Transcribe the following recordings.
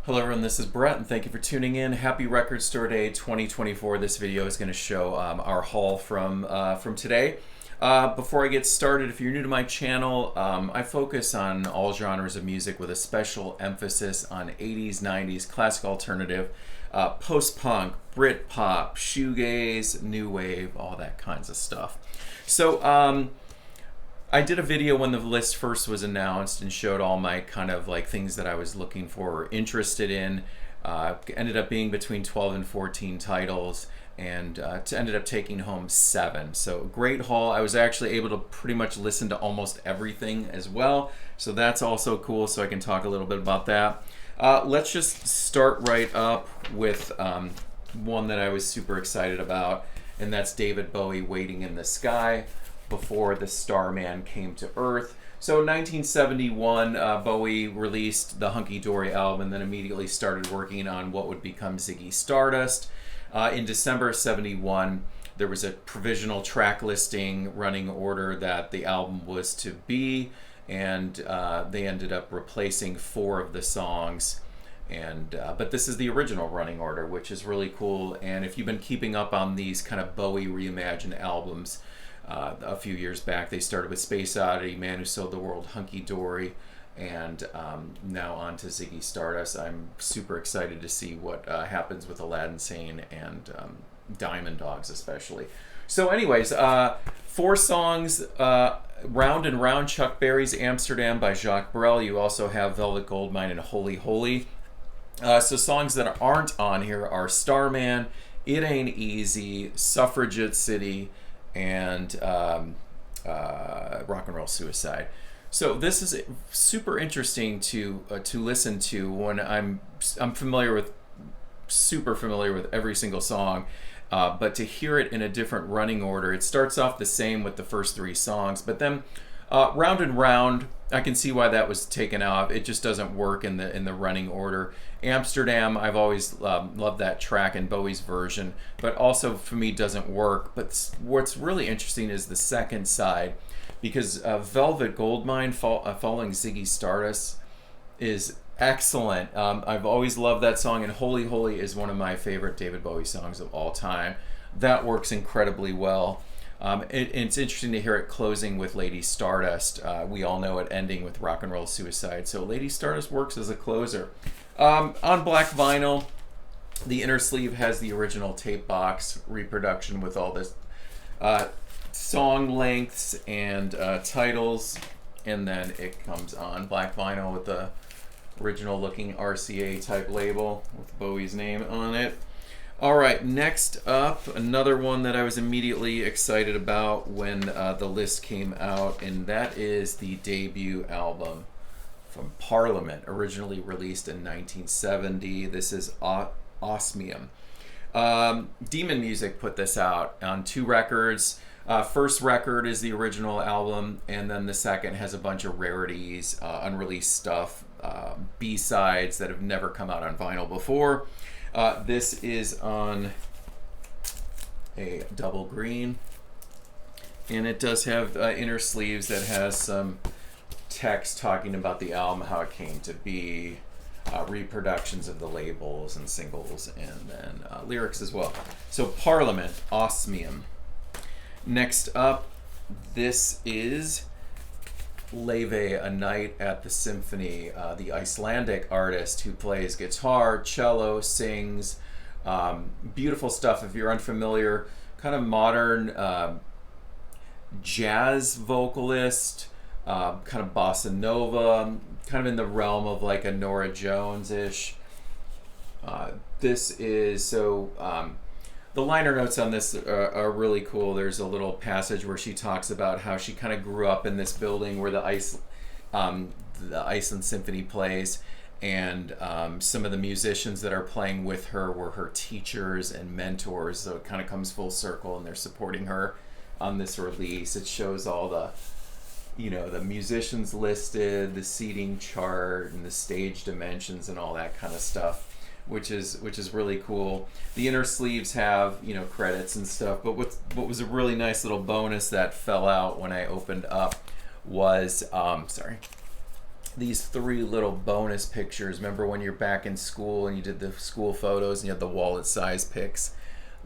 Hello everyone, this is Brett and thank you for tuning in. Happy Record Store Day 2024. This video is going to show our haul from today. Before I get started, if you're new to my channel, I focus on all genres of music with a special emphasis on 80s, 90s, classic alternative, post-punk, Britpop, shoegaze, new wave, all that kinds of stuff. So I did a video when the list first was announced and showed all my kind of like things that I was looking for or interested in. Ended up being between 12 and 14 titles and ended up taking home 7. So great haul. I was actually able to pretty much listen to almost everything as well. So that's also cool, so I can talk a little bit about that. Let's just start right up with one that I was super excited about, and that's David Bowie, Waiting in the Sky, before the Starman came to Earth. So in 1971, Bowie released the Hunky Dory album and then immediately started working on what would become Ziggy Stardust. In December of 71, there was a provisional track listing running order that the album was to be, and they ended up replacing 4 of the songs. But this is the original running order, which is really cool. And if you've been keeping up on these kind of Bowie reimagined albums, a few years back, they started with Space Oddity, Man Who Sold the World, Hunky Dory, and now on to Ziggy Stardust. I'm super excited to see what happens with Aladdin Sane and Diamond Dogs especially. So anyways, 4 songs, Round and Round, Chuck Berry's Amsterdam by Jacques Brel. You also have Velvet Goldmine and Holy Holy. So songs that aren't on here are Starman, It Ain't Easy, Suffragette City, and Rock and Roll Suicide. So this is super interesting to listen to when I'm super familiar with every single song, but to hear it in a different running order. It starts off the same with the first 3 songs, but then Round and Round, I can see why that was taken off. It just doesn't work in the running order. Amsterdam, I've always loved that track in Bowie's version, but also for me doesn't work. But what's really interesting is the second side, because Velvet Goldmine following Ziggy Stardust is excellent. I've always loved that song, and Holy Holy is one of my favorite David Bowie songs of all time. That works incredibly well. It's interesting to hear it closing with Lady Stardust. We all know it ending with Rock and Roll Suicide, so Lady Stardust works as a closer. On black vinyl, the inner sleeve has the original tape box reproduction with all this song lengths and titles, and then it comes on black vinyl with the original looking RCA type label with Bowie's name on it. All right, next up, another one that I was immediately excited about when the list came out, and that is the debut album from Parliament, originally released in 1970. This is Osmium. Demon Music put this out on 2 records. First record is the original album, and then the second has a bunch of rarities, unreleased stuff, B-sides that have never come out on vinyl before. This is on a double green, and it does have inner sleeves that has some text talking about the album, how it came to be, reproductions of the labels and singles, and then lyrics as well. So Parliament, Osmium. Next up, this is Laufey, A Night at the Symphony, the Icelandic artist who plays guitar, cello, sings, beautiful stuff. If you're unfamiliar, kind of modern jazz vocalist, kind of bossa nova, kind of in the realm of like a Norah Jones-ish. This is so... the liner notes on this are really cool. There's a little passage where she talks about how she kind of grew up in this building where the Iceland Symphony plays, and some of the musicians that are playing with her were her teachers and mentors. So it kind of comes full circle, and they're supporting her on this release. It shows all the musicians listed, the seating chart, and the stage dimensions, and all that kind of stuff, which is really cool. The inner sleeves have credits and stuff, but what was a really nice little bonus that fell out when I opened up was these 3 little bonus pictures. Remember when you're back in school and you did the school photos and you had the wallet size pics?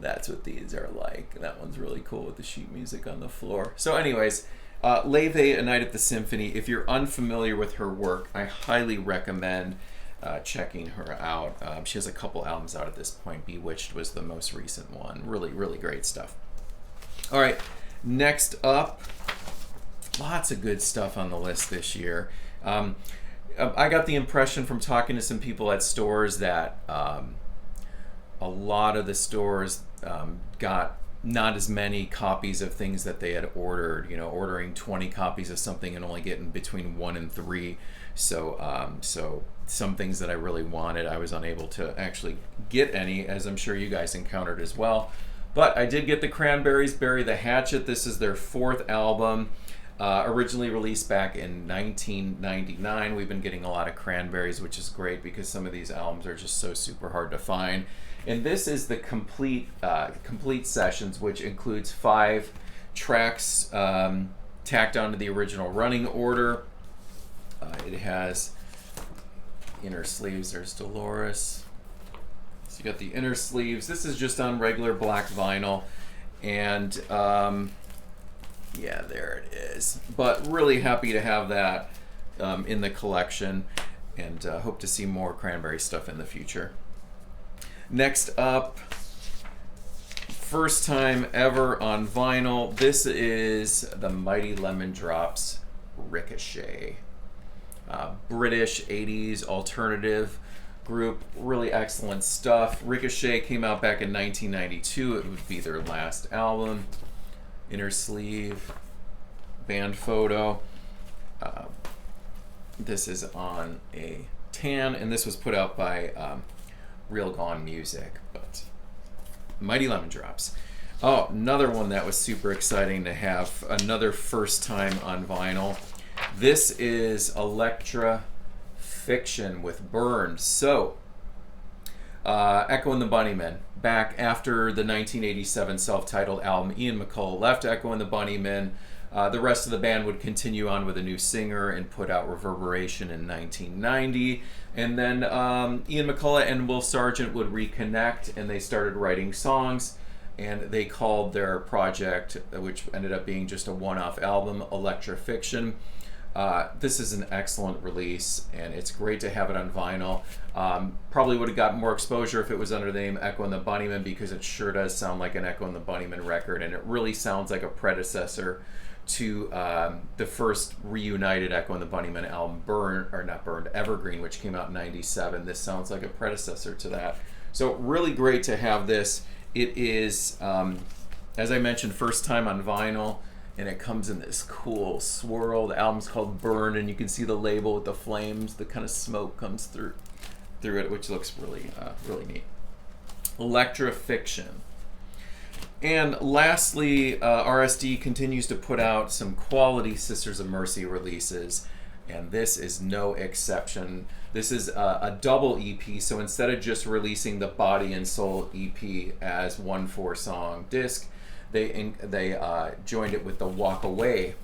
That's what these are like. That one's really cool with the sheet music on the floor. So anyways, Laufey, A Night at the Symphony. If you're unfamiliar with her work, I highly recommend checking her out. She has a couple albums out at this point. Bewitched was the most recent one. Really, really great stuff. All right, next up, lots of good stuff on the list this year. I got the impression from talking to some people at stores that a lot of the stores got not as many copies of things that they had ordered. You know, ordering 20 copies of something and only getting between 1 and 3. So, some things that I really wanted, I was unable to actually get any, as I'm sure you guys encountered as well. But I did get the Cranberries, Bury the Hatchet. This is their 4th album. Originally released back in 1999. We've been getting a lot of Cranberries, which is great because some of these albums are just so super hard to find. And this is the complete sessions, which includes 5 tracks tacked onto the original running order. It has inner sleeves. There's Dolores. So you got the inner sleeves. This is just on regular black vinyl, and yeah, there it is. But really happy to have that in the collection, and hope to see more Cranberry stuff in the future. Next up, first time ever on vinyl. This is the Mighty Lemon Drops Ricochet. British 80s alternative group, really excellent stuff. Ricochet came out back in 1992. It would be their last album. Inner sleeve, band photo. This is on a tan, and this was put out by Real Gone Music, but Mighty Lemon Drops. Oh, another one that was super exciting to have, another first time on vinyl. This is Electra Fiction with Burned. So, Echo and the Bunnymen. Back after the 1987 self-titled album, Ian McCulloch left Echo and the Bunnymen. The rest of the band would continue on with a new singer and put out Reverberation in 1990. And then Ian McCulloch and Will Sargent would reconnect, and they started writing songs. And they called their project, which ended up being just a one-off album, Electrafixion. This is an excellent release, and it's great to have it on vinyl. Probably would have gotten more exposure if it was under the name Echo and the Bunnymen, because it sure does sound like an Echo and the Bunnymen record, and it really sounds like a predecessor to the first reunited Echo and the Bunnymen album, Evergreen, which came out in '97. This sounds like a predecessor to that. So really great to have this. It is, as I mentioned, first time on vinyl, and it comes in this cool swirl. The album's called Burn, and you can see the label with the flames. The kind of smoke comes through it, which looks really, really neat. Electrafixion. And lastly, RSD continues to put out some quality Sisters of Mercy releases, and this is no exception. This is a double EP, so instead of just releasing the Body and Soul EP as one 4-song disc, they joined it with the Walk Away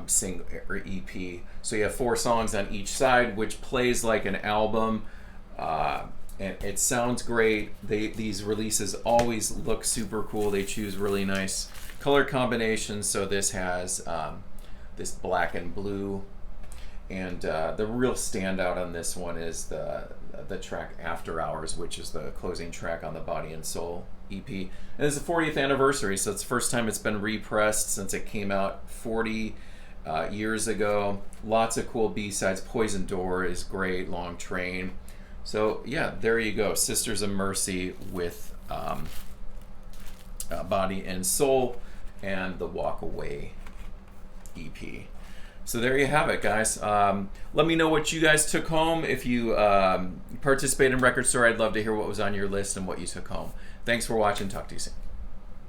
single or EP. So you have 4 songs on each side, which plays like an album, and it sounds great. These releases always look super cool. They choose really nice color combinations. So this has this black and blue, and the real standout on this one is the track After Hours, which is the closing track on the Body and Soul EP. And it's the 40th anniversary, so it's the first time it's been repressed since it came out 40 years ago. Lots of cool B-sides. Poison Door is great, Long Train. So yeah, there you go. Sisters of Mercy with Body and Soul and the Walk Away EP. So there you have it, guys. Let me know what you guys took home. If you participate in Record Store, I'd love to hear what was on your list and what you took home. Thanks for watching. Talk to you soon.